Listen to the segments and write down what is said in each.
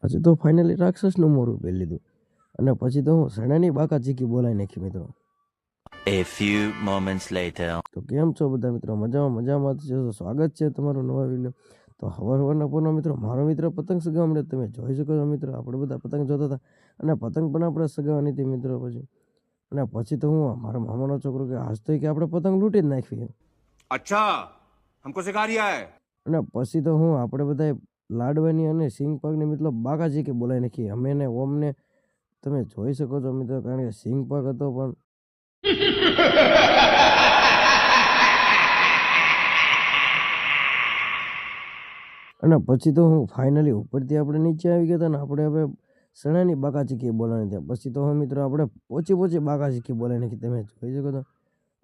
પછી તો ફાઇનલી રાક્ષસનું મોરું પહેરી લીધું અને પછી તો હું શેણાની બાકા ચીકી બોલાવી નાખી મિત્રો. A few moments later. તો કેમ છો બધા મિત્રો? મજામાં છો? સ્વાગત છે તમારું નવા વિડીયો. તો સવારના પોરના મિત્રો, મારો મિત્ર પતંગ સગાવવા મળે તમે જોઈ શકો છો મિત્રો. આપણે બધા પતંગ જોતા હતા અને પતંગ પણ આપણે સગાવવાની હતી મિત્રો. પછી તો હું મારા મામાનો છોકરો કે આજ તો કે આપણે પતંગ લૂંટી જ નાખવી. अच्छा हमको सिखा रिया है. અને પછી તો હું આપણે બધા લાડવાની અને સિંગ પાકની મતલબ બાકાજી કે બોલાવી નાખી અમે ને ઓમને. તમે જોઈ શકો છો મિત્રો, કારણ કે સિંગ પાક હતો પણ અને પછી તો હું ફાઇનલી ઉપરથી આપણે નીચે આવી ગયા હતા ને આપણે હવે સણાની બાકા ચીકી બોલાવી ત્યાં. પછી તો હું મિત્રો આપણે પોચી બાકા ચીકી બોલાવી નાખી તમે જોઈ શકો છો.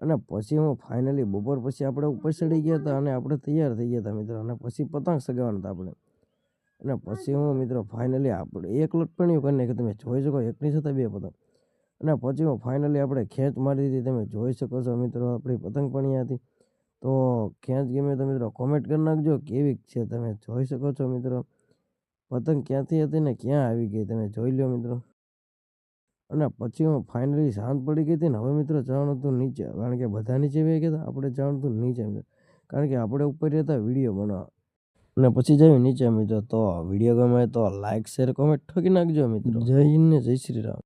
અને પછી હું ફાઇનલી બપોર પછી આપણે ઉપર ચડી ગયા હતા અને આપણે તૈયાર થઈ ગયા હતા મિત્રો. અને પછી પતંગ સગાવવાના હતા આપણે. અને પછી હું મિત્રો ફાઇનલી આપણે એક લટપણીઓ કરીને કે તમે જોઈ શકો, એકની સાથે બે પતંગ. અને પછી હું ફાઇનલી આપણે ખેંચ મારી દીધી તમે જોઈ શકો છો મિત્રો. આપણી પતંગ પણ હતી. તો ખેંચ ગમે તો મિત્રો કોમેન્ટ કરી નાખજો કેવી છે. તમે જોઈ શકો છો મિત્રો પતંગ ક્યાંથી હતી ને ક્યાં આવી ગઈ તમે જોઈ લો મિત્રો. અને પછી હું ફાઇનલી શાંત પડી ગઈ હતી ને હવે મિત્રો જવાનું હતું નીચે, કારણ કે બધા નીચે વહી ગયા હતા, આપણે જવાનું હતું નીચે મિત્રો, કારણ કે આપણે ઉપર હતા વિડીયો બનાવવા. અને પછી જઈએ નીચે મિત્રો. તો વિડીયો ગમે તો લાઈક શેર કોમેન્ટ ઠોકી નાખજો મિત્રો. જય હિન્દ ને જય શ્રી રામ.